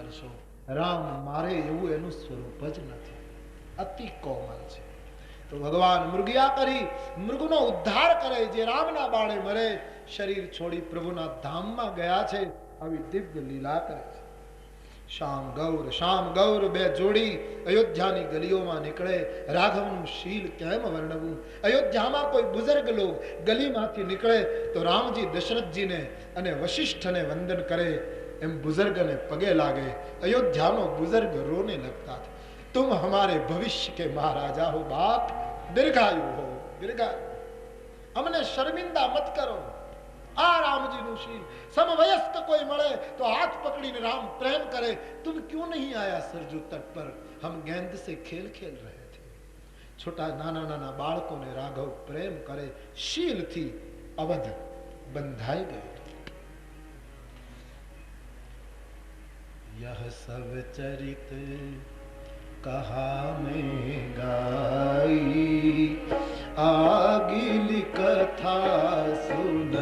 કરશો. રામ મારે એવું એનું સ્વરૂપ જ નથી, અતિ કોમલ છે. તો ભગવાન મૃગયા કરી મૃગનો ઉદ્ધાર કરે, જે રામના બાળે મરે, શરીર છોડી પ્રભુના ધામમાં ગયા છે. આવી દિવ્ય લીલા કરે છે. શ્યામ ગૌર બે જોડી અયોધ્યાની ગલીઓમાં નીકળે. રાઘવનું શીલ કેમ વર્ણવું? અયોધ્યામાં કોઈ બુઝુર્ગ લોગ ગલીમાંથી નીકળે તો રામજી દશરથજીને અને વશિષ્ઠને વંદન કરે, એમ બુઝુર્ગને પગે લાગે. અયોધ્યાનો બુઝુર્ગ રોને लगता था, तुम हमारे भविष्य के महाराजा हो बाप, दीर्घायु हो दीर्घायु, हमने शर्मिंदा मत करो. आ रामजी નું શીલ. સમવયસ્ક કોઈ મળે તો હાથ પકડીને રામ પ્રેમ કરે. तुम क्यों नहीं आया सरजू तट पर, हम गेंद से खेल खेल रहे थे. छोटा नाना नाना બાળકોને રાઘવ પ્રેમ કરે. શીલથી અવધ બંધાઈ ગયો. यह सब चरित कहा में गाई, आगिली कथा सुन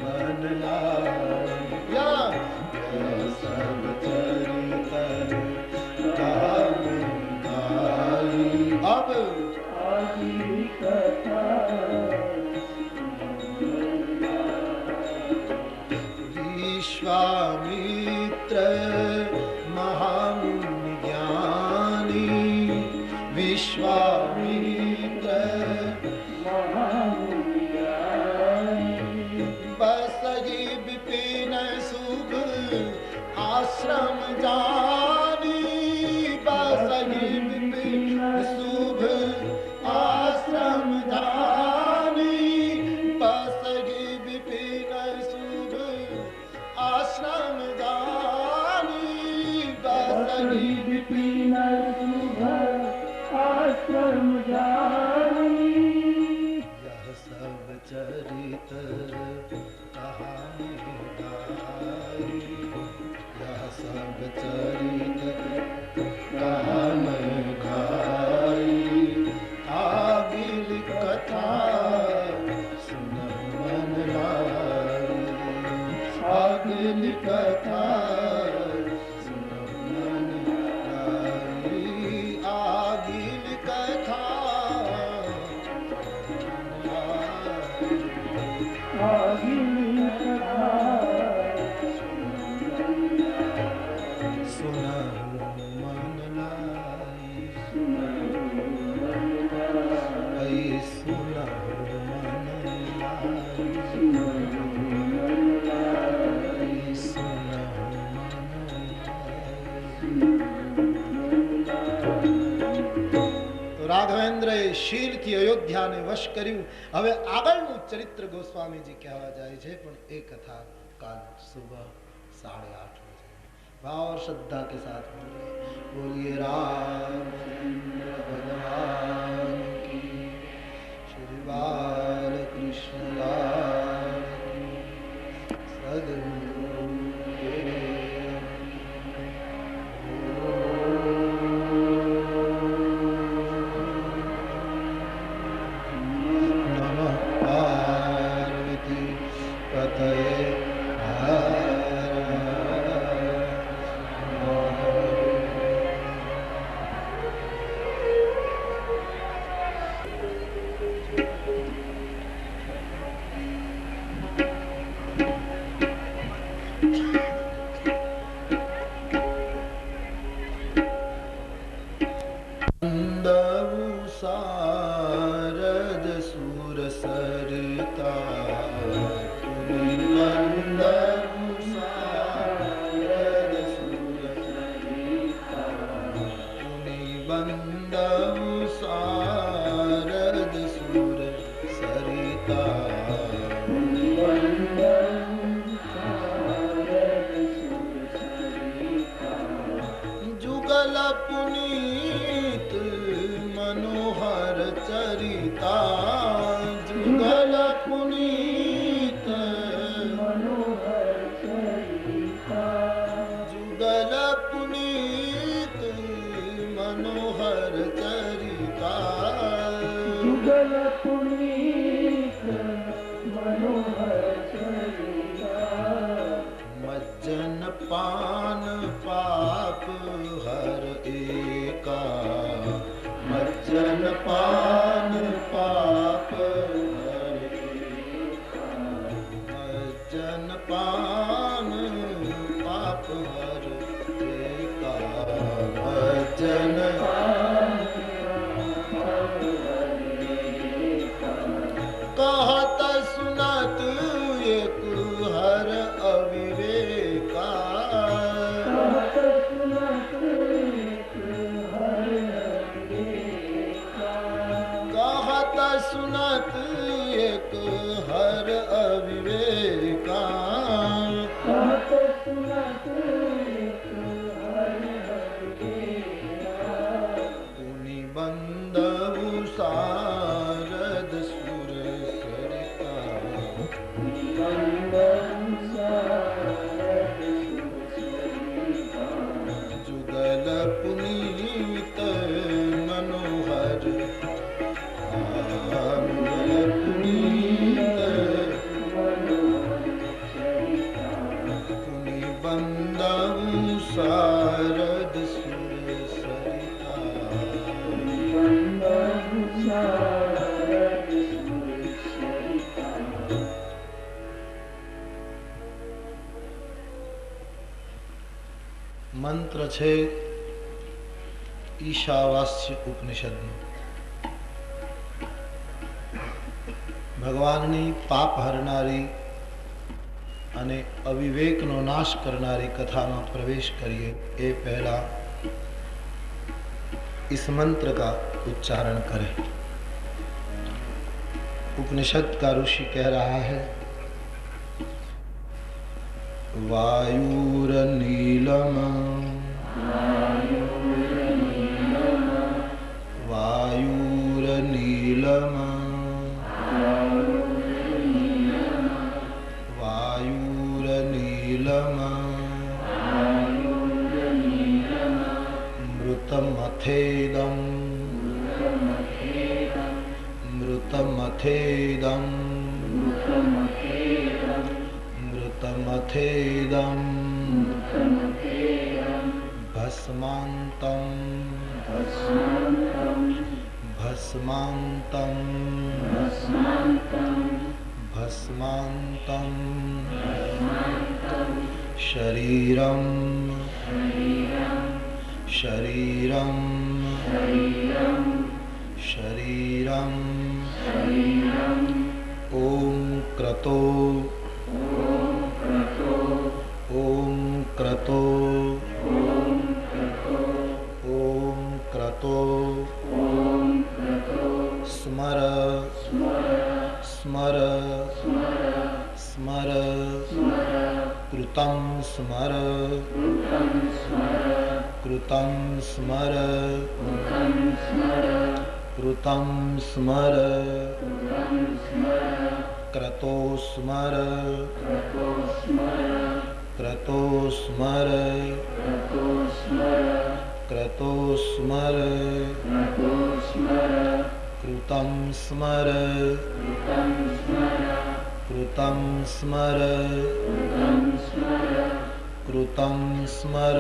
मन लाई. यह सब चरित कहा में गाई, अब आगिली कथा विश्वामित्र महामुनि ज्ञानी, विश्वामित्र महामुनि ज्ञानी, बसहि विपिन शुभ आश्रम जानी, बसहि विपिन शुभ आश्रम जानी, बसहि विपिन शुभ आश्रम जानी, बसहि विपिन शुभ आश्रम जानी. यह सब चरित कहा में गाई, यह सब चरित कहा में गाई, आगिल कथा सुन मन लाई, आगिल कथा सुन मन लाई, आगिल कथा आगिल कथा सुन मन लाई, सुन રાઘવેન્દ્રએ શીલથી અયોધ્યાને વશ કર્યું. હવે આગળનું ચરિત્ર ગોસ્વામીજી કહેવા જાય છે, પણ એ કથા કાલ સુબહ 8:30 बजे. भाव और श्रद्धा के साथ बोलिए रामचंद्र भगवान की, श्री बाल कृष्ण लाल की, सद्गुरु सारद सुर सरता, सारद सुर सरिता, बंदव सारद सुर सरिता, जुगल पुनीत मनोहर चरिता, जुगल पुनीत मनोहर चरिता, जुगल पुनीत मनोहर चरिता, जुगल पुनीत मनोहर चरिता, मज्जन पान पा हर का भजन कहत सुनत एक हर अविवेका कहत सुनत एक हर अविवेका पुनि बंधु शारद सुर सरिता जुगल पुनीत मनोहर पुनि बंधु शारद सुर सरिता મંત્ર છે ઈશાવાસ્ય ઉપનિષદનો. ભગવાનની પાપ હરનારી અને અવિવેકનો નાશ કરનારી કથામાં પ્રવેશ કરીએ એ પહેલા इस मंत्र का उच्चारण करें. उपनिषद का ऋषि कह रहा है वायुरनीलम वायुरनीलम वायुरनीलम मृतमथेदं मृतमथेदं मृतमथेदं भस्मान्तं भस्मान्तं भस्मान्तं शरीरं शरीरं शरीरं ओम क्रतो ओम क्रतो ओम क्रतो स्मर स्मर स्मर कृतं स्मर कृतं स्मर कृतं स्मर क्रतो स्मर क्रतो स्मर क्रतो स्मर कृतं स्मर कृतं स्मर कृतं स्मर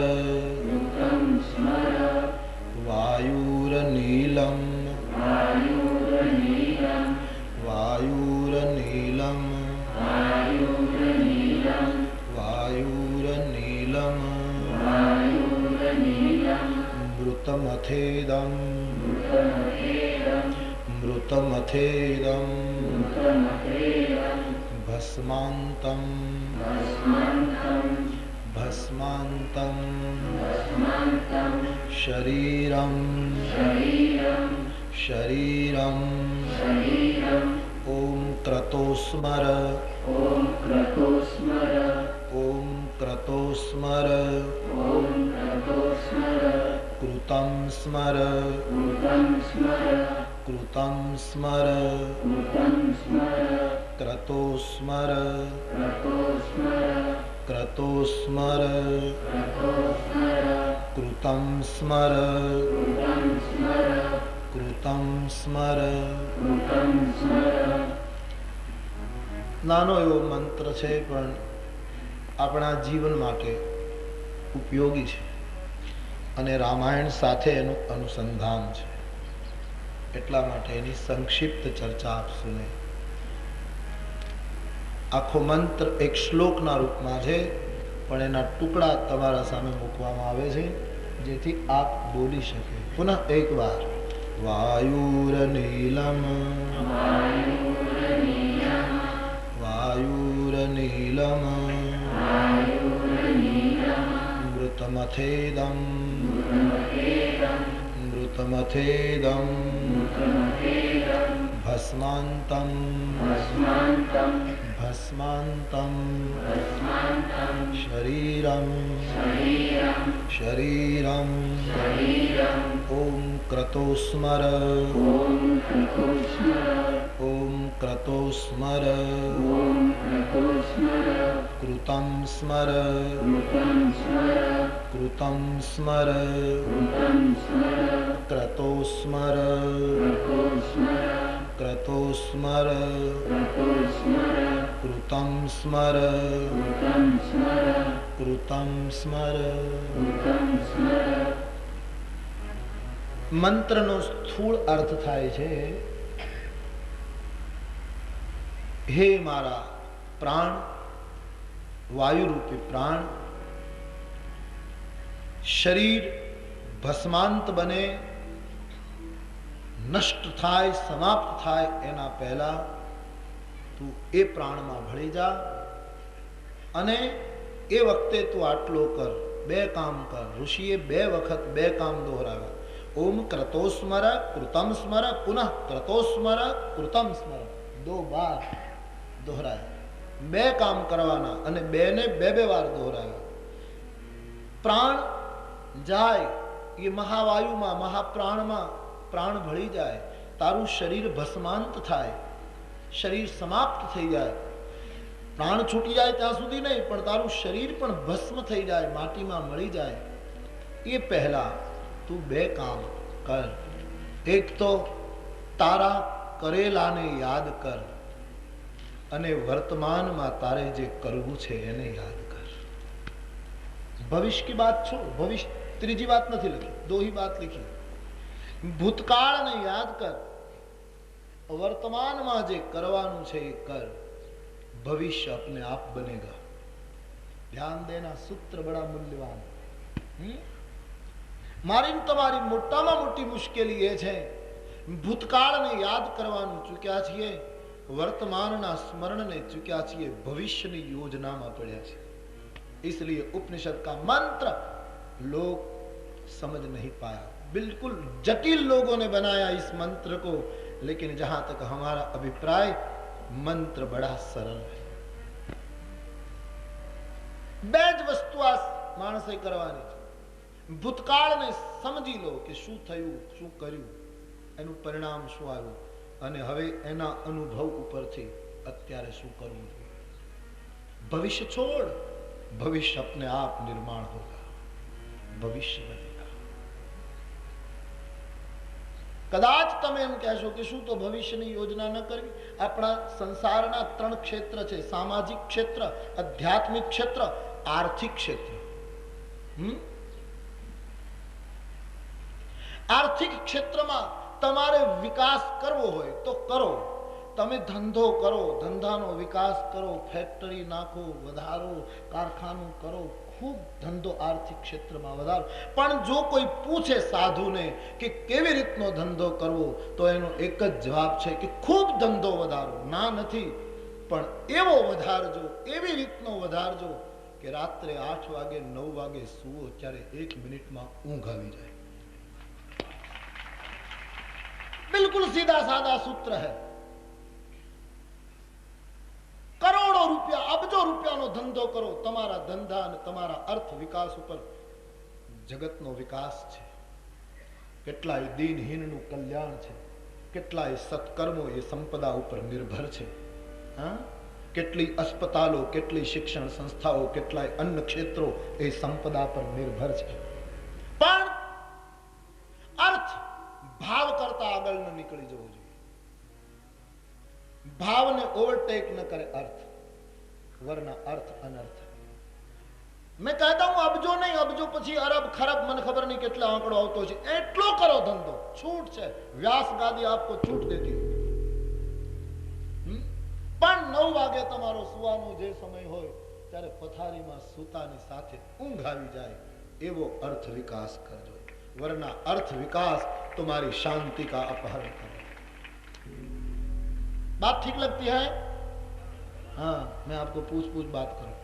वायुरनीलं वायुरनीलं वायुरनीलं मृतमथेदं मृतमथेदं भस्मान्तं भस्मान्तं शरीरं शरीरं ओम क्रतो स्मर ओम क्रतो स्मर कृतं स्मर कृतं स्मर क्रतो स्मर क्रतो स्मर कृतं स्मर कृतं स्मर. નાનો એવો મંત્ર છે પણ આપણા જીવન માટે ઉપયોગી છે અને રામાયણ સાથે એનું અનુસંધાન છે એટલા માટે એની સંક્ષિપ્ત ચર્ચા આપ સુને. આખો મંત્ર એક શ્લોકના રૂપમાં છે પણ એના ટુકડા તમારા સામે મૂકવામાં આવે છે જેથી આપ બોલી શકે. પુનઃ એકવાર વાયુરનીલમ વાયુરનીલમ મૃતમથેદમ મૃતમથેદમ ભસ્માંતમ ભસ્માંતમ શરીરમ શરીરમ ઓમ ક્રતોસ્મર ઓમ ક્રતોસ્મર કૃતમ સ્મર કૃતમ સ્મર ક્રતોસ્મર ક્રતોસ્મર કૃતમ સ્મર કૃતમ સ્મર. મંત્રનો સ્થૂળ અર્થ થાય છે હે મારા પ્રાણ, વાયુરૂપી પ્રાણ, શરીર ભસ્માંત બને, નષ્ટ થાય, સમાપ્ત થાય એના પહેલા તું એ પ્રાણમાં ભળી જા અને એ વખતે તું આટલો કર, બે કામ કર. ઋષિએ બે વખત બે કામ દોહરાવ્યા. ઓમ ક્રતોસ્મર કૃતમ સ્મર પુનઃ ક્રતોસ્મર કૃતમ સ્મર. 2 બાર દોહરાયા. બે કામ કરવાના અને બેને બે વાર દોહરાયા. પ્રાણ જાય એ મહાવાયુમાં, મહાપ્રાણમાં પ્રાણ ભળી જાય, તારું શરીર ભસ્માંત થાય, શરીર સમાપ્ત થઈ જાય. પ્રાણ છૂટી જાય ત્યાં સુધી નહીં, પણ તારું શરીર પણ ભસ્મ થઈ જાય, માટીમાં મળી જાય. એ પહેલા તું બે કામ કર. એક તો તારા કરેલાને યાદ કર અને વર્તમાનમાં તારે જે કરવું છે એને યાદ કર. ભવિષ્ય की बात छोड़, भविष्य ત્રીજી વાત નથી લખી, 2 ही बात लिखी. ભૂતકાળને યાદ કર, વર્તમાનમાં જે કરવાનું છે એ કર, ભવિષ્ય अपने आप बनेगा. ध्यान देना, सूत्र बड़ा मूल्यवान. મારી તમારી મોટામાં મોટી મુશ્કેલી એ છે ભૂતકાળને યાદ કરવાનું ચૂક્યા છીએ, વર્તમાનના સ્મરણને ચૂક્યા છીએ, ભવિષ્યની યોજનામાં પડ્યા છે. इसलिए उपनिषद का मंत्र लोग समझ नहीं पाया. बिल्कुल जटिल लोगों ने बनाया इस मंत्र को, लेकिन जहां तक हमारा अभिप्राय मंत्र बड़ा सरल है. બે જ વસ્તુ આ માણસે કરવાની છે. ભૂતકાળને સમજી લો કે શું થયું, શું કર્યું, એનું પરિણામ શું આવ્યું, અને હવે એના અનુભવ ઉપરથી અત્યારે શું કરવું જોઈએ. ભવિષ્ય છોડ, भविष्य अपने आप निर्माण होगा, भविष्य बनेगा. कदाच તમે એમ કહેશો કે શું તો ભવિષ્યની યોજના ન કરવી. આપણા સંસારના 3 ક્ષેત્ર છે, સામાજિક ક્ષેત્ર, આધ્યાત્મિક ક્ષેત્ર, આર્થિક ક્ષેત્ર. આર્થિક ક્ષેત્રમાં તમારે વિકાસ કરવો હોય તો કરો. તમે ધંધો કરો, ધંધાનો વિકાસ કરો, ફેક્ટરી નાખો, વધારો, કારખાનું કરો, ખૂબ ધંધો આર્થિક ક્ષેત્રમાં વધારો. પણ જો કોઈ પૂછે સાધુને કે કેવી રીતનો ધંધો કરવો, તો એનો એક જ જવાબ છે કે ખૂબ ધંધો વધારો. ના નથી, પણ એવો વધારજો, એવી રીતનો વધારજો કે રાત્રે 8 વાગે 9 વાગે સુવો ત્યારે 1 મિનિટમાં ઊંઘ આવી જાય. बिल्कुल सीधा साधा सूत्र है. કરોડો રૂપિયા, અબજો રૂપિયાનો ધંધો કરો, તમારા ધંધા અને તમારા અર્થ વિકાસ ઉપર જગતનો વિકાસ છે. કેટલાય દીનહીનનું કલ્યાણ છે, કેટલાય સત્કર્મો એ સંપદા ઉપર નિર્ભર છે. કેટલી અસ્પતાલો, કેટલી શિક્ષણ સંસ્થાઓ, કેટલાય અન્ન ક્ષેત્રો એ સંપદા પર નિર્ભર છે. પણ અર્થ ભાવ કરતા આગળ ન નીકળી જવું જોઈએ. ભાવને ઓવરટેક ન કરે અર્થ, વરના અર્થ અનર્થ. मैं कहता हूं अबजो नहीं, अबजो પછી અરબ ખરબ, મને ખબર નહીં કેટલા આંકડો આવતો છે, એટલો કરો ધંધો. છૂટ છે, વ્યાસ ગાદી આપકો છૂટ દેતી. પણ 9 વાગે તમારો સુવાનો જે સમય હોય ત્યારે પથારીમાં સૂતાની સાથે ઊંઘ આવી જાય એવો અર્થ વિકાસ કરજો, वरना अर्थ विकास तुम्हारी शांति का अपहरण करे। बात ठीक लगती है? हाँ, मैं आपको पूछ पूछ बात करूं,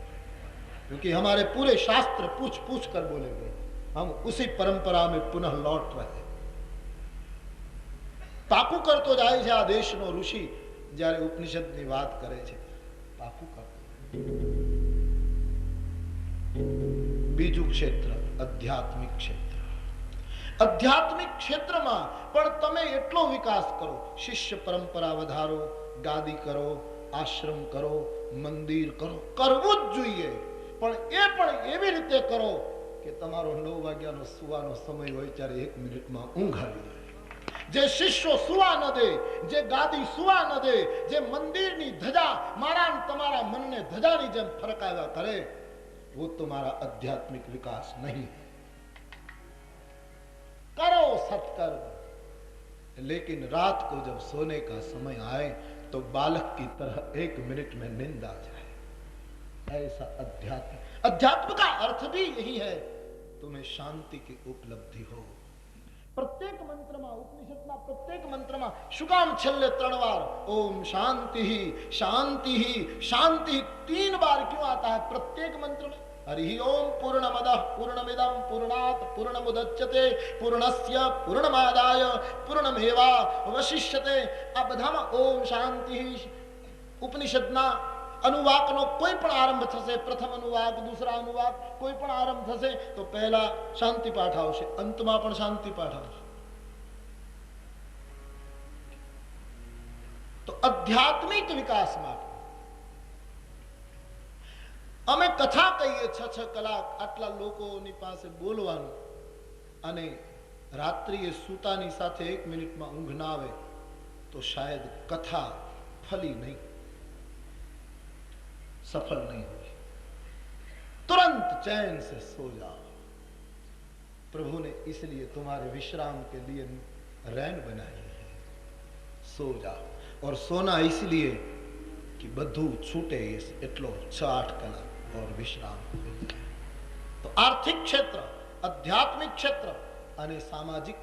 क्योंकि हमारे पूरे शास्त्र पूछ पूछ कर बोले गए। हम उसी परंपरा में पुनः लौट रहे। पाकू करतो जाए છે આ દેશનો ઋષિ જ્યારે ઉપનિષદની વાત કરે છે, પાકું કરતો। બીજું ક્ષેત્ર આધ્યાત્મિક ક્ષેત્ર। આધ્યાત્મિક ક્ષેત્રમાં પણ તમે એટલો વિકાસ કરો, શિષ્ય પરંપરા વધારો, ગાદી કરો, આશ્રમ કરો, મંદિર કરો, કરવું જ જોઈએ, પણ એ પણ એવી રીતે કરો કે તમારો 9 વાગ્યાનો સુવાનો સમય હોય ત્યારે 1 મિનિટમાં ઊંઘ આવી જાય। જે શિષ્યો સુવા ન દે, જે ગાદી સુવા ન દે, જે મંદિરની ધજા મારા તમારા મનને ધજાની જેમ ફરકાવ્યા કરે, वो तुम्हारा आध्यात्मिक विकास नहीं है। करो सत्कर्म, लेकिन रात को जब सोने का समय आए तो बालक की तरह 1 मिनट में नींद आ जाए। ऐसा अध्यात्म, अध्यात्म का अर्थ भी यही है, तुम्हें शांति की उपलब्धि हो। प्रत्येक मंत्र में, उपनिषद प्रत्येक मंत्र में શું કામ છેલ્લે 3 बार ओम शांति ही शांति ही शांति 3 बार क्यों आता है प्रत्येक मंत्र में? हरि ओम पूर्णमदः पूर्णमिदं पूर्णात् पूर्णमुदच्यते पूर्णस्य पूर्णमादाय पूर्णमेवावशिष्यते। आ बधाમાં ओम शांति ही उपनिषदना अनुवाकનો કોઈ પણ આરંભ થશે, પ્રથમ અનુવાક, दूसरा अनुवाक, કોઈ પણ આરંભ થશે તો પહેલા શાંતિ પાઠ આવશે, અંતમાં પણ શાંતિ પાઠ આવશે। તો આધ્યાત્મિક વિકાસ માટે અમે કથા કહીએ 6 કલાક, આટલા લોકોની પાસે બોલવાનું, અને રાત્રિએ સૂતાની સાથે 1 મિનિટમાં ઊંઘ ના આવે તો શાયદ કથા ફલી નહીં, सफल नहीं हुई। तुरंत चैन से सो जाओ। प्रभु ने इसलिए तुम्हारे विश्राम के लिए रैन बनाई है, सो जाओ। और सोना इसलिए कि बधु छूटे एटलो 6-8 कलाक और विश्राम। तो आर्थिक क्षेत्र, आध्यात्मिक क्षेत्र અને સામાજિક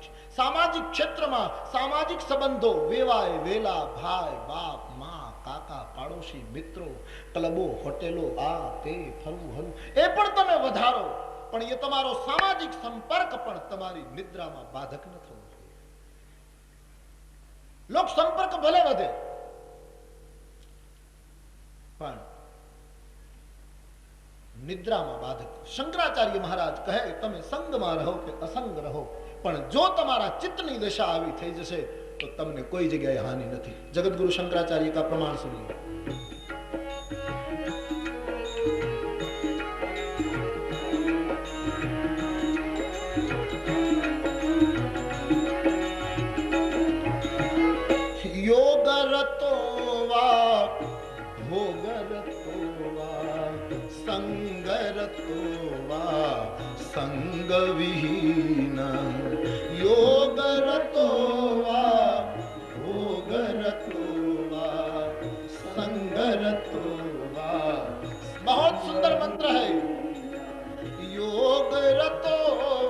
ક્ષેત્રમાં સામાજિક સંબંધો, વેવાય વેલા, ભાઈ બાપ, માં કાકા, પાડોશી, મિત્રો, ક્લબો, હોટેલો, આ તે ફરવું હરવું એ પણ તમે વધારો, પણ એ તમારો સામાજિક સંપર્ક પણ તમારી નિદ્રામાં બાધક ન થવો જોઈએ। લોક સંપર્ક ભલે વધે પણ નિદ્રામાં બાધક। શંકરાચાર્ય મહારાજ કહે તમે સંગમાં રહો કે અસંગ રહો, પણ જો તમારા ચિત્તની દશા આવી થઈ જશે તો તમને કોઈ જગ્યાએ હાનિ નથી। જગતગુરુ શંકરાચાર્ય का प्रमाण सुनिए। योग रतो वा भोग रतो वा संग रतो वा संग विहीन, योग रतो वा भोग रतो वा संग रतो वा। बहुत सुंदर मंत्र है। योग रतो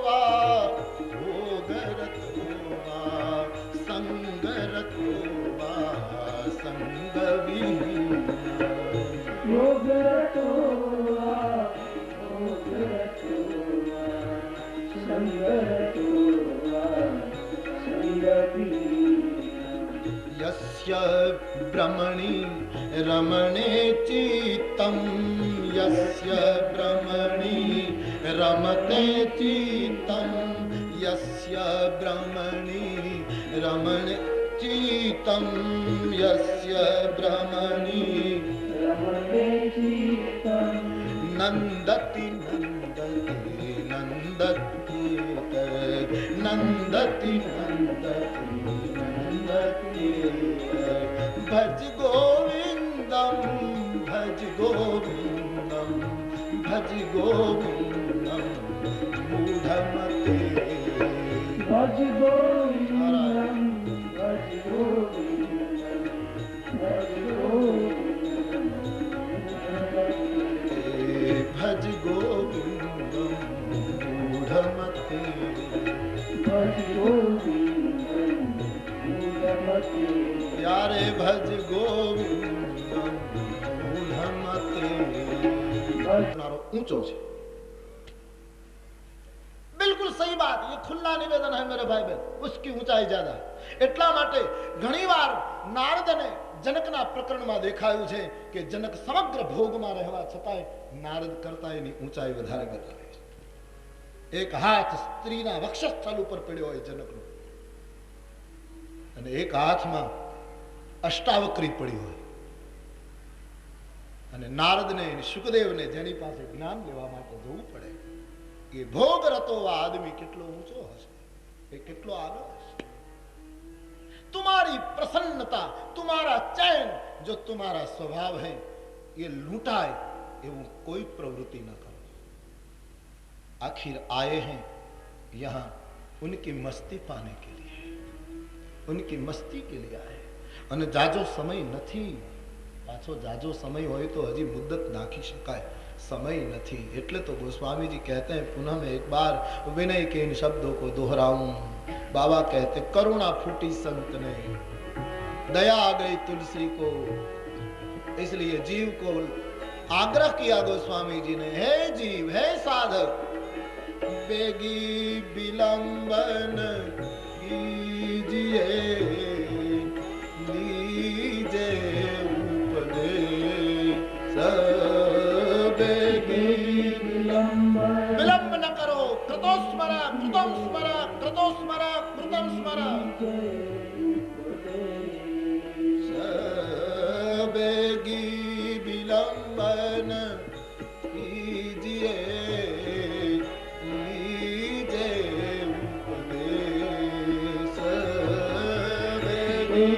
वा भोग रतो वा संग रतो वा संग विहीन, योग रतो वा भोग रतो वा संग रतो वा संग विहीन। यस्य ब्रह्मणि रमणे चित्तं, यस्य ब्रह्मणि रमते चित्तं, यस्य ब्रह्मणि रमणे चित्तं, यस्य ब्रह्मणि रमते चित्तं, नन्दति नन्दति नन्दति नन्दति नन्दति नन्दति। भज गोविन्दं भज गोविन्दं भज गोविन्दं मूढमते, भज गोविन्दं भज गोविन्दं भज गोविन्दं। प्यारे भज गोविंद ऊंचो છે बिल्कुल सही बात ये खुला निवेदन है मेरे भाई बहन उसकी ऊंचाई ज्यादा એટલા માટે ઘણીવાર નારદને જનકના પ્રકરણમાં દેખાયું છે કે જનક સમગ્ર ભોગમાં રહેવા છતાંય નારદ કરતા એની ઊંચાઈ વધારે બતાવે છે એક હાથ સ્ત્રીના વક્ષસ્થળ ઉપર પડ્યો હોય જનકનો અને એક હાથમાં અષ્ટાવક્રી પડી હોય અને નારદને શુકદેવને જેની પાસે જ્ઞાન લેવા માટે જવું પડે એ ભોગ રતો આદમી કેટલો ઊંચો હશે એ કેટલો આગળ હશે तुम्हारी प्रसन्नता तुम्हारा चैन जो तुम्हारा स्वभाव है ये लूटाए एवं कोई प्रवृत्ति न करो आखिर आए हैं यहां उनकी मस्ती पाने के लिए उनकी मस्ती के लिए आए અને જાજો સમય નથી પાછો જાજો સમય હોય તો હજી મુદ્દત નાખી શકાય समय नहीं એટલે तो गोस्वामी जी कहते हैं पुनः मैं एक बार विनय के इन शब्दों को दोहराऊं बाबा कहते करुणा फूटी संत ने दया आ गई तुलसी को इसलिए जीव को आग्रह किया गोस्वामी जी ने हे जीव हे साधक बेगी विलंबन कीजिए लीजे उपदेश विलंब न करो कृतो स्मर कृतम स्मर कृतो स्मर कृतम स्मर सबेगी विलंबन कीजिए लीजे उपदेश सबेगी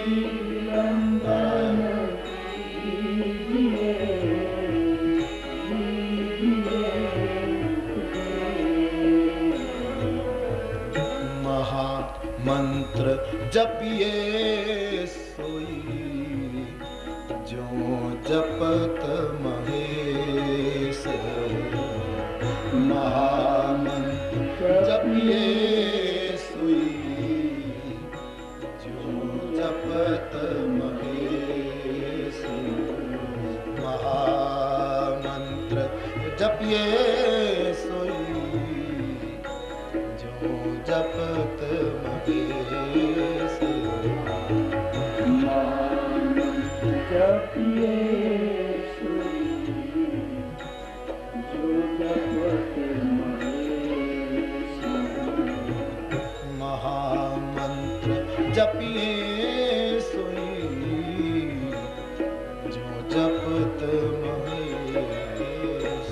विलंबन मंत्र जपिए सोई जो जपत महेश महामंत्र जपिए सोई जो जपत महेश महामंत्र जपिए सोई जो जपत महामंत्र जपिए सोई जो जपत महेश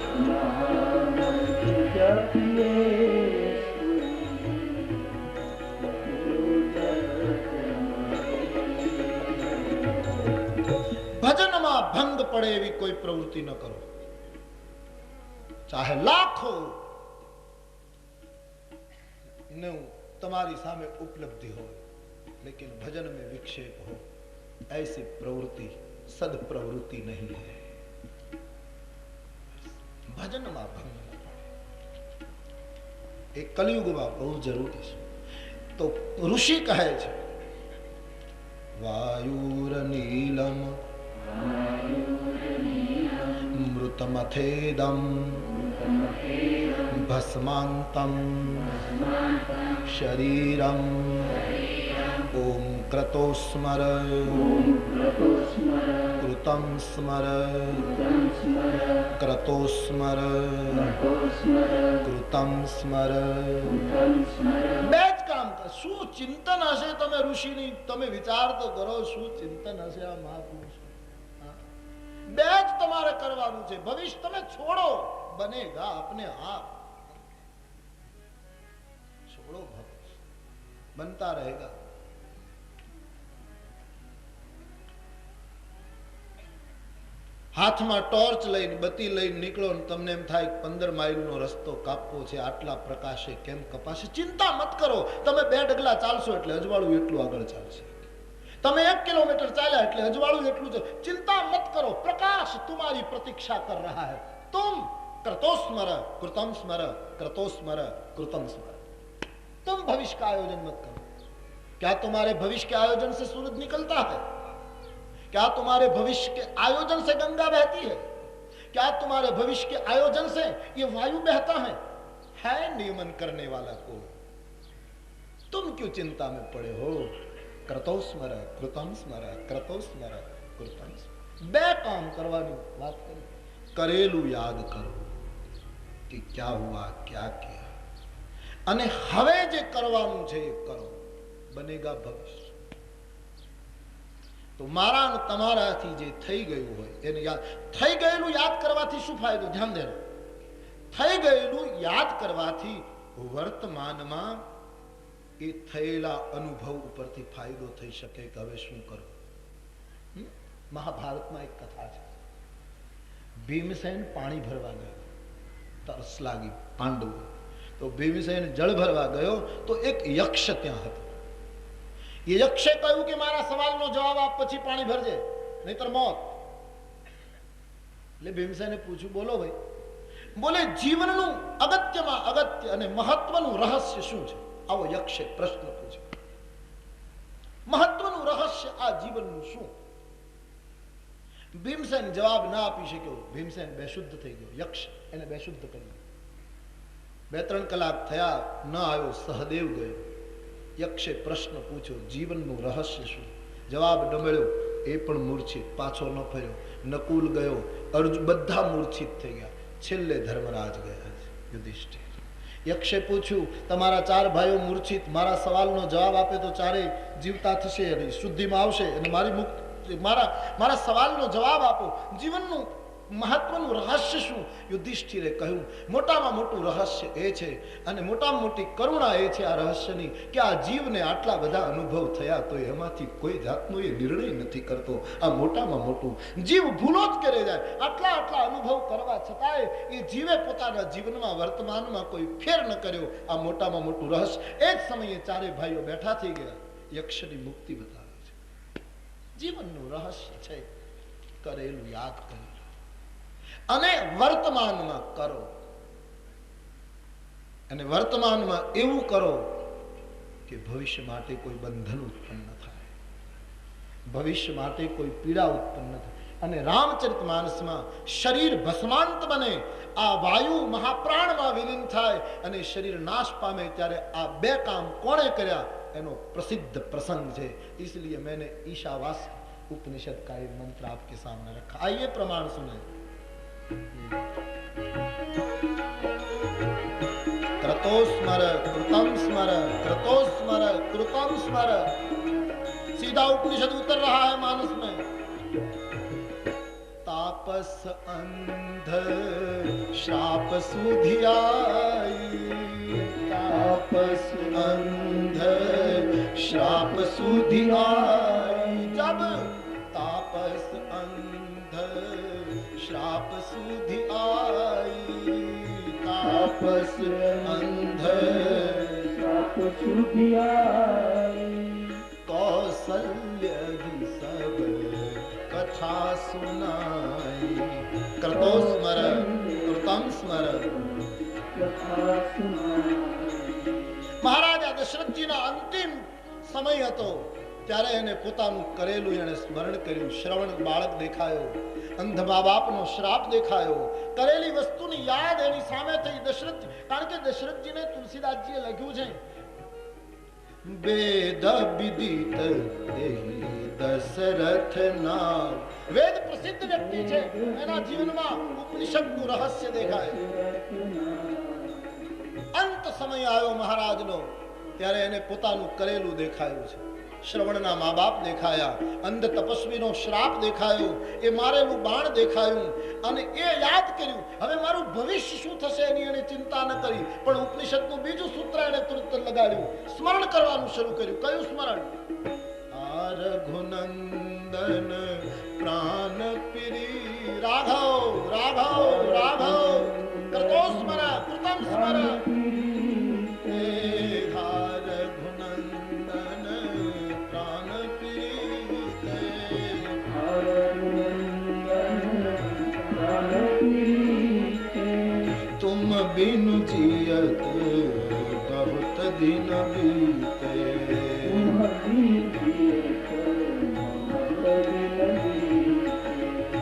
महामंत्र जपिए भंग पड़े एवी कोई प्रवृत्ति न करो चाहे लाखों तुम्हारी सामे उपलब्धि हो लेकिन भजन में विक्षेप हो ऐसी प्रवृत्ति सद प्रवृत्ति नहीं है भजन में भंग न पड़े एक कलयुग में बहुत जरूरी है तो ऋषि कहे छे वायुर नीलम मृतमथेदं भस्मान्तं शरीरं ओम क्रतो स्मर कृतं स्मर क्रतो स्मर कृतं स्मर बेज काम कर शू चिंतन हशे तमे ऋषिनी तमे विचार तो करो शू चिंतन हशे आ महापुरुष बेज तुम्हारे करवानु छे भविष्य તમે छोड़ो बनेगा अपने आप छोड़ो भविष्य बनता रहेगा हाथ में टॉर्च लईने बत्ती लईने निकलो ने तमने एम थाय 15 माइल नो रस्तो कापવો છે આટલા પ્રકાશે કેમ કપાશે चिंता मत करो તમે 2 ડગલા ચાલશો એટલે અજવાળું એટલું આગળ ચાલશે તમે 1 किलोमीटर ચાલ્યા એટલે અજવાળું એટલું છે चिंता मत करो प्रकाश तुम्हारी प्रतीक्षा कर रहा है तुम कृतो स्मर कृतम स्मर कृतो स्मर कृतम स्मर तुम भविष्य का आयोजन मत करो क्या तुम्हारे भविष्य के आयोजन से सूरज निकलता है? क्या तुम्हारे भविष्य के आयोजन से गंगा बहती है? क्या तुम्हारे भविष्य के आयोजन से ये वायु बहता है नियमन करने वाला को? तुम क्यों चिंता में पड़े हो? कृतो स्मर कृतम स्मर कृतो स्मर कृतम स्मर। બે કામ કરવાની વાત કરી, કરેલું યાદ કરો કે ક્યાં હુઆ ક્યાં કિયા, અને હવે જે કરવાનું છે એ કરો, બનેગા ભવિષ્ય. તો મારા અને તમારાથી જે થઈ ગયું હોય એને યાદ, થઈ ગયેલું યાદ કરવાથી શું ફાયદો? ધ્યાન દેજો. થઈ ગયેલું યાદ કરવાથી વર્તમાનમાં એ થયેલા અનુભવ ઉપરથી ફાયદો થઈ શકે કે હવે શું કરવું. મહાભારતમાં એક કથા છે. ભીમસેન પાણી ભરવા ગયો, તરસ લાગી પાંડવો, તો ભીમસેન જળ ભરવા ગયો તો એક યક્ષ ત્યાં હતો. એ યક્ષે કહ્યું કે મારા સવાલનો જવાબ આપ પછી પાણી ભરજે, નહીતર મોત. એટલે ભીમસેને પૂછ્યું, બોલો ભાઈ. બોલે, જીવનનું અગત્યમાં અગત્ય અને મહત્વનું રહસ્ય શું છે? આવો યક્ષે પ્રશ્ન પૂછ્યો. મહત્વનું રહસ્ય આ જીવનનું શું? ભીમસેન જવાબ ના આપી શક્યો. ભીમસેન બેશુદ્ધ થઈ ગયો. યક્ષ એને બેશુદ્ધ કર્યો. 2-3 કલાક થયા, ન આવ્યો. સહદેવ ગયો. યક્ષે પ્રશ્ન પૂછ્યો, જીવનનું રહસ્ય શું? જવાબ ડબળ્યો. એ પણ મૂર્છિત, પાછો ન ફર્યો. નકુલ ગયો, અર્જુન, બધા મૂર્છિત થઈ ગયા. છેલ્લે ધર્મરાજ ગયા, યુધિષ્ઠિર. યક્ષે પૂછ્યું, તમારા 4 ભાઈઓ મૂર્છિત, મારા સવાલનો જવાબ આપે તો ચારેય જીવતા થશે અને શુદ્ધિમાં આવશે, અને મારા સવાલનો જવાબ આપો. જીવનનું મહત્વનું રહસ્ય શું? યુધિષ્ઠિરે કહ્યું, મોટામાં મોટું રહસ્ય એ છે, અને મોટામાં મોટી કરુણા એ છે આ રહસ્યની, કે આ જીવને આટલા બધા અનુભવ થયા તો એમાંથી કોઈ જાતનો એ નિર્ણય નથી કરતો. આ મોટામાં મોટું. જીવ ભૂલો જ કરે જાય. આટલા અનુભવ કરવા છતાંય એ જીવે પોતાના જીવનમાં વર્તમાનમાં કોઈ ફેર ન કર્યો. આ મોટામાં મોટું રહસ્ય. એ જ સમયે 4 ભાઈઓ બેઠા થઈ ગયા. યક્ષની મુક્તિ બતાવે છે. જીવનનું રહસ્ય છે કરેલું યાદ કરી અને વર્તમાનમાં કરો. અને વર્તમાનમાં એવું કરો કે ભવિષ્ય માટે કોઈ બંધન ઉત્પન્ન થાય, ભવિષ્ય માટે કોઈ પીડા ઉત્પન્ન થાય. અને રામચરિતમાનસમાં શરીર ભસ્માંત બને, આ વાયુ મહાપ્રાણમાં વિલીન થાય અને શરીર નાશ પામે, ત્યારે આ 2 કામ કોણે કર્યા એનો પ્રસિદ્ધ પ્રસંગ છે. इसलिए मैंने ईशावास उपनिषद का एक मंत्र आपके सामने रखा. आइए प्रमाण सुने. कृतो स्मर कृतम स्मर कृतो स्मर कृतम स्मर. सीधा उपनिषद उतर रहा है मानस में. तापस अंध श्राप सुधियाई, तापस अंध श्राप सुधियाई. जब तापस अंध श्राप सुधि आई, तापस अंध श्राप सुधि आई. कौशल्य ही सब कथा सुनाई. कृतो स्मर कृतम स्मर कथा सुनाई. મહારાજા દશરથજીના અંતિમ સમય હતો ત્યારે એને પોતાનું કરેલું એને સ્મરણ કર્યું. શ્રવણ બાળક દેખાયો, અંધ મા બાપનો શ્રાપ દેખાયો, કરેલી વસ્તુની યાદ એની સામે થઈ. દશરથ, કારણ કે દશરથજીને તુલસીદાસજીએ લખ્યું છે, વેદ વિદિત દેહી દશરથ નામ. વેદ પ્રસિદ્ધ વ્યક્તિ છે, એના જીવનમાં ઉપનિષદનું રહસ્ય દેખાય. અંત સમય આવ્યો મહારાજનો, ત્યારે એને પોતાનું કરેલું દેખાયું છે. શ્રવણના મા બાપ દેખાયા, અંધ તપસ્વીનો શ્રાપ દેખાયો, એ મારેલું બાણ દેખાયું, અને એ યાદ કર્યું. હવે મારું ભવિષ્ય શું થશે એની એને ચિંતા ન કરી, પણ ઉપનિષદનું બીજું સૂત્ર એને તુરંત લગાડ્યું. સ્મરણ કરવાનું શરૂ કર્યું. કયું સ્મરણ? આ રઘુનંદન પ્રાણ પ્રિય રાઘવ રાઘવ રાઘવ. કરતો સ્મર કૃતમ સ્મર. बिनु जियत बहुत दिन बीते।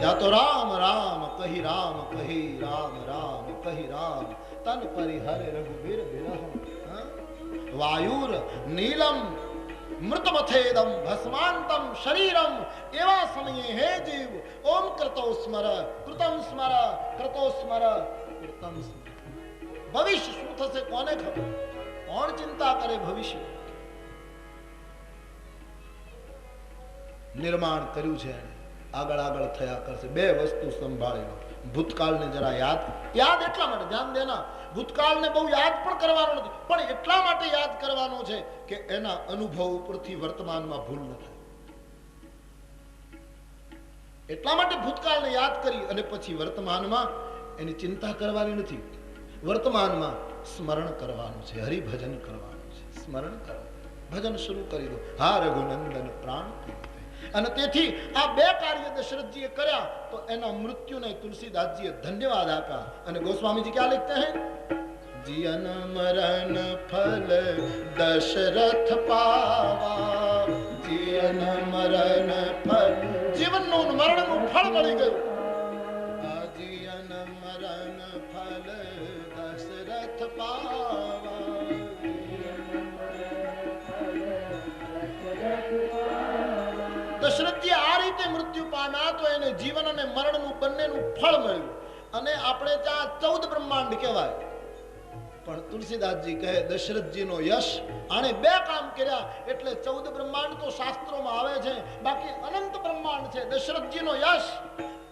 या तो राम राम कही राम कही राम राम कही राम तन परिहर रघुवीर विरह। वायुर नीलम मृतमथेदम भस्मांतम शरीरम एवा समये हे जीव ओम कृतो स्मर कृतम स्मर कृतो स्मर कृतम स्मर। भविष्य શું થશે કોને ખબર? કોણ ચિંતા કરે ભવિષ્ય? નિર્માણ કર્યું છે એને, આગળ આગળ થયા કરશે। બે વસ્તુ સંભાળી લો, ભૂતકાળને જરા યાદ એટલા માટે ધ્યાન દેના, ભૂતકાળને બહુ યાદ પણ કરવાનો નથી, પણ એટલા માટે યાદ કરવાનો છે કે એના અનુભવ ઉપરથી વર્તમાનમાં ભૂલ ન થાય। એટલા માટે ભૂતકાળને યાદ કરી અને પછી વર્તમાનમાં એની ચિંતા કરવાની નથી, વર્તમાનમાં સ્મરણ કરવાનું છે, હરિભજન કરવાનું છે, સ્મરણ કરવાનું, ભજન શરૂ કરી દો। હા રઘુનંદન પ્રાણ અને તેથી આ બે કાર્ય દશરથજીએ કર્યા તો એના મૃત્યુને તુલસીદાસજીએ ધન્યવાદ આપ્યા। અને ગોસ્વામીજી ક્યાં લખતે હૈ? જીવન મરણ ફલ દશરથ પાવા, જીવન મરણ ફલ, જીવનનું મરણનું ફળ મળી ગયું। જીવન મરણ ફલ દશરથ પાવા। દશરથજી આ રીતે મૃત્યુ પામ્યા તો એને જીવન અને મરણનું બંનેનું ફળ મળ્યું। અને આપણે ત્યાં 14 બ્રહ્માંડ કહેવાય, પણ તુલસીદાસજી કહે દશરથજીનો યશ આણે બે કામ કર્યા એટલે 14 બ્રહ્માંડ તો શાસ્ત્રોમાં આવે છે, બાકી અનંત બ્રહ્માંડ છે। દશરથજીનો યશ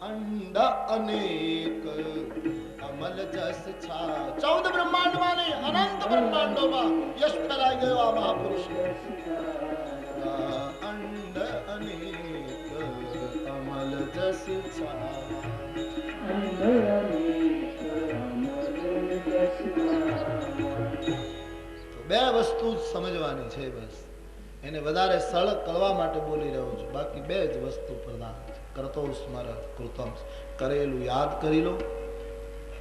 અંડ અનેક અમલ જસ છા, 14 બ્રહ્માંડમાં નહીં અનંત બ્રહ્માંડોમાં યશ ફેલાઈ ગયો આ મહાપુરુષ। અંડ અનેક અમલ જસ છા, બે વસ્તુ જ સમજવાની છે બસ, એને વધારે સરળ કરવા માટે બોલી રહ્યો છું, બાકી બે જ વસ્તુ પ્રધાન છે। કરતો સ્મર કૃતમ, કરેલું યાદ કરી લો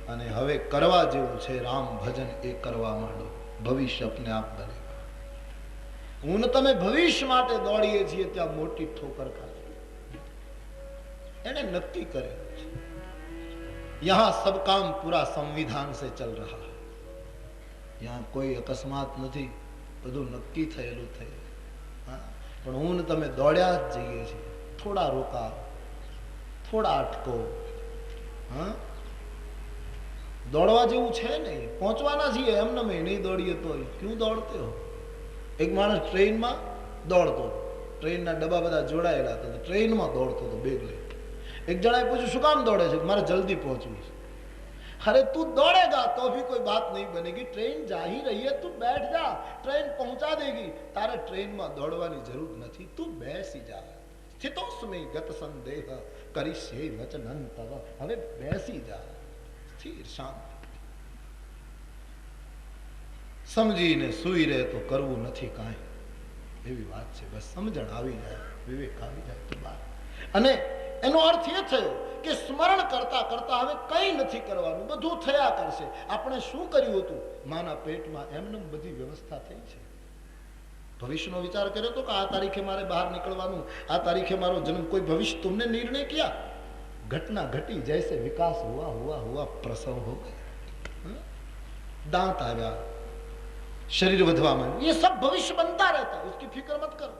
અને હવે કરવા જેવું છે રામ ભજન એ કરવા માંડો, ભવિષ્ય અપને આપ બનેગા। હું તમે ભવિષ્ય માટે દોડીએ છીએ ત્યાં મોટી ઠોકર ખાધી, એને નક્કી કરેલું છે। यहाँ सब काम पूरा संविधान से चल रहा है, यहाँ कोई अकस्मात નથી, બધું નક્કી થયેલું થયેલું। પણ હું ને તમે દોડ્યા જ જઈએ છીએ, થોડા રોકા, થોડા અટકો। હા, દોડવા જેવું છે નહીં, પહોંચવાના છીએ એમને મેં નહીં દોડીએ તો ક્યું દોડતે હો? એક માણસ ટ્રેનમાં દોડતો, ટ્રેનના ડબ્બા બધા જોડાયેલા હતા, ટ્રેનમાં દોડતો હતો બેગ લઈ। એક જણાએ પૂછ્યું શું કામ દોડે છે? મારે જલ્દી પહોંચવું છે। अरे तू दौड़ेगा तो भी कोई बात नहीं बनेगी, ट्रेन जा ही रही है, तू बैठ जा, ट्रेन पहुंचा देगी, तारे ट्रेन में दौड़वानी जरूर नहीं, तू बेसी जा। स्थितोस्मि गत संदेह करिष्ये वचनं तव, હવે બેસી જા, સ્થિર શાંત સમજીને સૂઈ રહે તો કરવું નથી કાંઈ, એવી વાત છે। બસ સમજણ આવી જાય, વિવેક આવી જાય તો બાત। અને એનો અર્થ એ થયો કે સ્મરણ કરતા કરતા હવે કંઈ નથી કરવાનું, બધું થયા કરશે। આપણે શું કર્યું હતું? માના પેટમાં એમને બધી વ્યવસ્થા થઈ છે। ભવિષ્યનો વિચાર કર્યો તો કે આ તારીખે મારે બહાર નીકળવાનું, આ તારીખે મારો જન્મ, કોઈ ભવિષ્ય तुमने निर्णय किया? घटना घटी, जैसे विकास हुआ हुआ हुआ प्रसव हो गया, दांत आया, शरीर વધવા માંડ્યું, ये सब भविष्य बनता रहता है, उसकी फिक्र मत करो।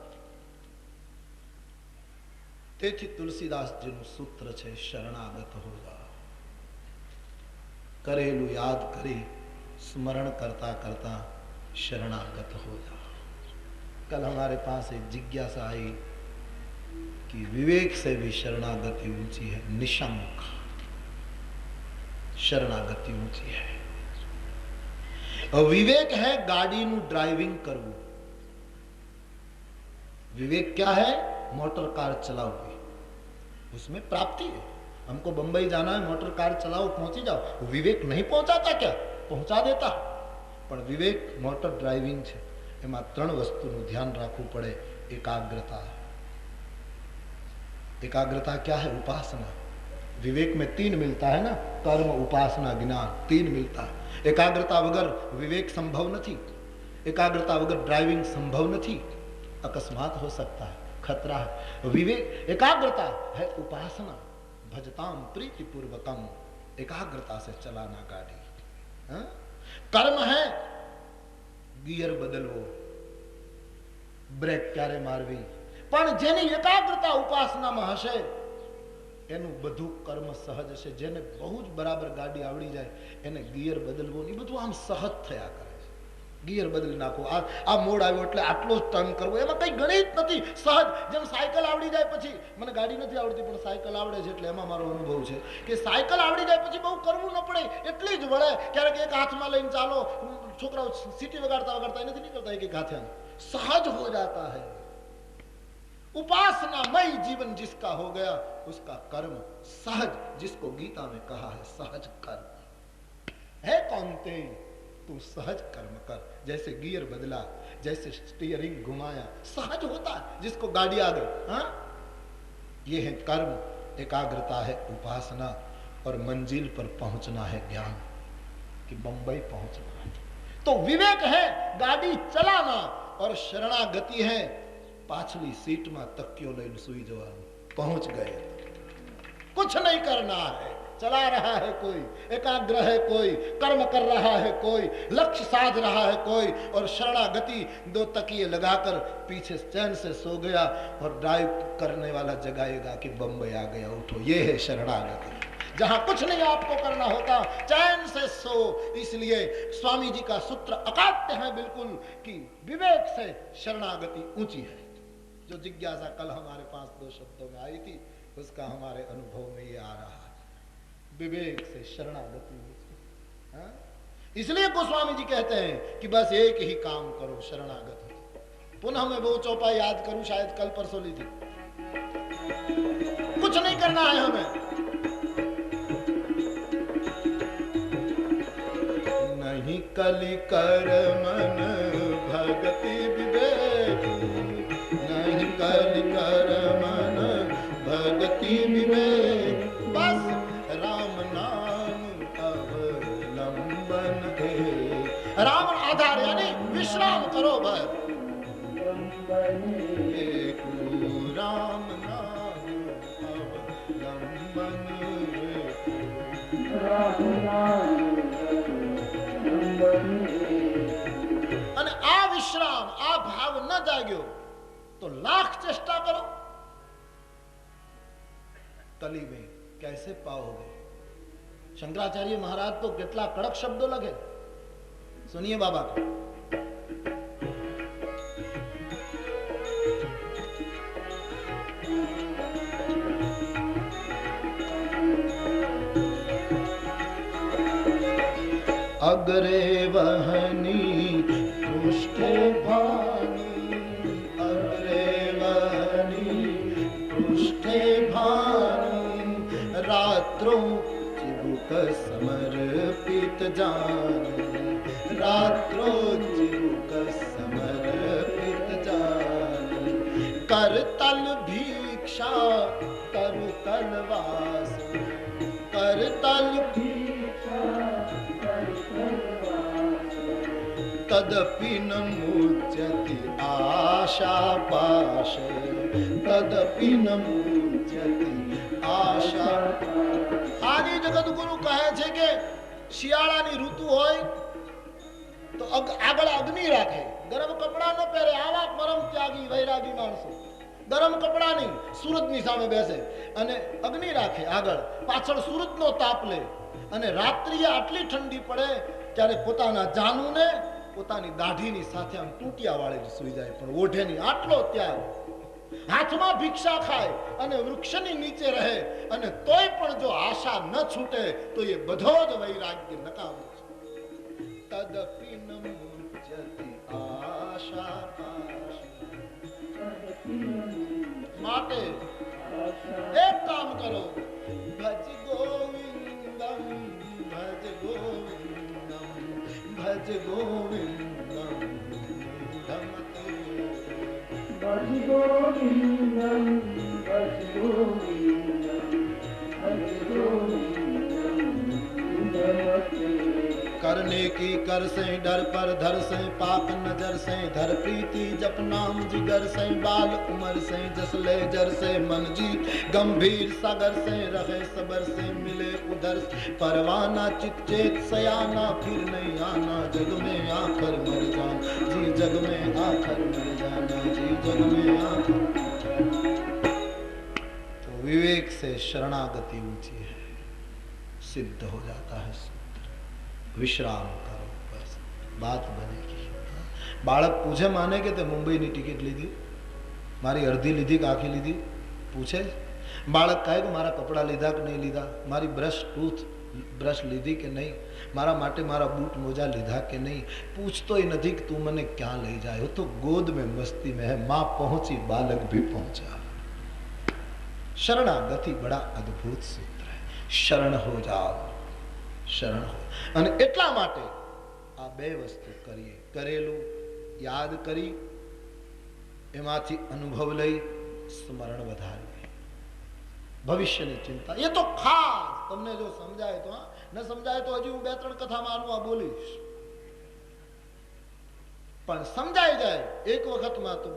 તેથી તુલસીદાસજીનું સૂત્ર છે શરણાગત હો જાઓ, કરેલું યાદ કરી स्मरण करता करता शरणागत हो जाओ। कल हमारे पास एक जिज्ञासा आई कि विवेक से भी शरणागति ऊंची है, निशंक शरणागति ऊंची है। और विवेक है गाड़ी नु ड्राइविंग करवू, विवेक क्या है? मोटर कार चलाओ, उसमें प्राप्ति है। हमको बंबई जाना है, मोटर कार चलाओ, पहुंची जाओ। विवेक नहीं पहुंचाता क्या? पहुंचा देता। पर विवेक मोटर ड्राइविंग है, एमां त्रण वस्तुનું ध्यान રાખવું પડે। एकाग्रता, एकाग्रता क्या है? उपासना। विवेक में तीन मिलता है ना, कर्म, उपासना, ज्ञान, तीन मिलता है। એકાગ્રતા વગર વિવેક સંભવ નથી, એકાગ્રતા વગર ડ્રાइविंग संभव नहीं, अकस्मात हो सकता है, खतरा है। विवेक एकाग्रता है उपासना, भजताम प्रीति पूर्वकम, एकाग्रता से चलाना गाड़ी। हाँ? कर्म है गियर बदलवो, ब्रेक क्यारे मारवी, पण जेनी एकाग्रता उपासना में हशे एनु बधु कर्म सहज छे। जेने बहु ज बराबर गाड़ी आवड़ी जाए एने गियर बदलवो नहीं, बधु आम सहज थया करे। गियर बदली नाखो, आ मोड़ आव्यो एटले आटलो ज टर्न करवो, एमां कई गणित नथी, सहज। जेम साइकल आवड़ी जाए पछी, मने गाड़ी नथी आवड़ती पण साइकल आवड़े छे एटले एमां मारो अनुभव छे के साइकल आवड़ी जाए पछी बहु करवू न पड़े, एटली ज वळे। क्यारेक एक हाथमां लईने चालो, छोकराओ सीटी वगाड़ता वगाड़ता नथी निकलता, एक हाथे सहज हो जाता है। उपासनामय जीवन जिसका हो गया उसका कर्म सहज, जिसको गीता में कहा है सहज कर्म है। कौनते तू सहज कर्म कर, जैसे गियर बदला, जैसे स्टीयरिंग घुमाया, सहज होता है जिसको गाड़ी आ गई। हाँ, ये है कर्म, एकाग्रता है उपासना, और मंजिल पर पहुंचना है ज्ञान, कि बंबई पहुंचना है। तो विवेक है गाड़ी चलाना, और शरणागति है पाछली सीट में तकियो लईने सुई जवानुं। पहुंच गए, कुछ नहीं करना है, चला रहा है कोई, एकाग्र है कोई, कर्म कर रहा है कोई, लक्ष्य साध रहा है कोई, और शरणागति दो तकिए लगाकर पीछे चैन से सो गया, और ड्राइव करने वाला जगाएगा कि बम्बई आ गया, उठो। ये है शरणागति, जहां कुछ नहीं आपको करना होता, चैन से सो। इसलिए स्वामी जी का सूत्र अकाट्य है बिल्कुल, कि विवेक से शरणागति ऊंची है। जो जिज्ञासा कल हमारे पास 2 शब्दों में आई थी, उसका हमारे अनुभव में ये आ रहा है, विवेक से शरणागति। हाँ? इसलिए गोस्वामी जी कहते हैं कि बस एक ही काम करो, शरणागति। पुनः मैं वो चौपा याद करूं, शायद कल परसों ली थी। कुछ नहीं करना है हमें, नहीं कलि कर मन भगति विवेक, नहीं कलि कर मन भगति विवेक, बस राम नाम अवलंबन है। राम आधार यानी विश्राम करो भर, राम नाम अवलंबन અને આ વિશ્રામ, આ ભાવ ન જાગ્યો तो लाख चेष्टा करो, कली में कैसे पाओगे। शंकराचार्य महाराज तो कितना कड़क शब्दों लगे, सुनिए बाबा को। अग्रे वहनी पृष्ठे भानु, अग्रे वहनी पृष्ठे भानु, रात्रो चिबुक समर्पित जानु, रात्रो चिबुक समर्पित जानु, करतल भिक्षा करुतल वास, करतल तदपि न मुच्यति आशा पाश, तदपि न मुच्यति आशा। आदि जगत गुरु कहे छे के शियाळानी ऋतु होय तो आगळ अग्नि राखे, गरम कपड़ा न पहरे। आवा परम त्यागी वैरागी माणसो गरम कपड़ा नहीं, सूरजनी सामे बेसे अने अग्नि राखे आगळ, पाछळ सूरजनो ताप ले, अने रात्रिए आटली ठंडी पड़े त्यारे पोताना जानूने પોતાની દાઢીની સાથે આમ ટૂટિયા વાળે સુઈ જાય, પણ ઓઢેની આટલો ત્યાગ, હાથમાં ભિક્ષા ખાય અને વૃક્ષની નીચે રહે, અને તોય પણ જો આશા ન છૂટે તો એ બધો જ વૈરાગ્ય નકામો છે। તદપિ ન મુચ્યતિ આશા પાશ, માટે એક કામ કરો, ભજ ગોવિંદમ ભજ ગોવિંદમ भज गोविंदम धमते, भज गोविंदम भज गोविंदम भज गोविंदम धमते। कर करने की कर से डर पर धर से पाक नजर से धर प्रीति जप नाम जिगर से बाल उमर से जस ले जर से मन जी गंभीर सागर से रहे सबर से मिले उधर परवाना चित चेत सयाना फिर नहीं आना जग में आकर मर जाना जी जग में आकर मर जाना जी जग में आकर। तो विवेक से शरणागति ऊंची है, सिद्ध हो जाता है सूत्र। विश्राम करो बस बात बनेगी। बाळक पूछे माने के ते मुंबई नी टिकિટ લીધી મારી અડધી લીધી કે આખી લીધી પૂછે બાળક કહે કે મારા કપડા લીધા કે નહીં લીધા મારી બ્રશ લીધી કે નહીં મારા માટે મારા બૂટ મોજા લીધા કે નહીં પૂછતોય નથી કે તું મને ક્યાં લઈ જાય તો गोद में मस्ती में है मां पहुंची बालक भी पहुंचा। शरणागति बड़ा अद्भुत सूत्र है। शरण हो जाओ शरण हो અને એટલા માટે આ બે વસ્તુ કરીએ કરેલું યાદ કરી એમાંથી અનુભવ લઈ સ્મરણ વધારીએ ભવિષ્યની ચિંતા એ તો ખાસ તમને જો સમજાય તો ન સમજાય તો હજી હું બે ત્રણ કથા મારવા બોલીશ પણ સમજાઈ જાય એક વખતમાં તો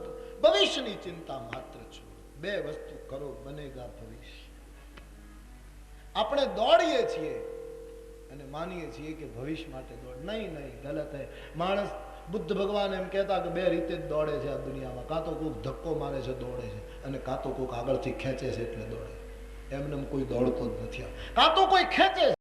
ભવિષ્યની ચિંતા માત્ર છો બે વસ્તુ કરો બનેગા ભવિષ્ય। આપણે દોડીએ છીએ અને માનીએ છીએ કે ભવિષ્ય માટે દોડ નહીં નહીં ગલત હે। માણસ बुद्ध भगवान एम कहता कि बे रीते दौड़े છે આ દુનિયામાં કાં તો કોઈક ધક્કો મારે છે દોડે છે અને કાં તો કોઈક આગળથી ખેંચે છે એટલે દોડે એમને કોઈ દોડતો જ નથી કાં તો કોઈ ખેંચે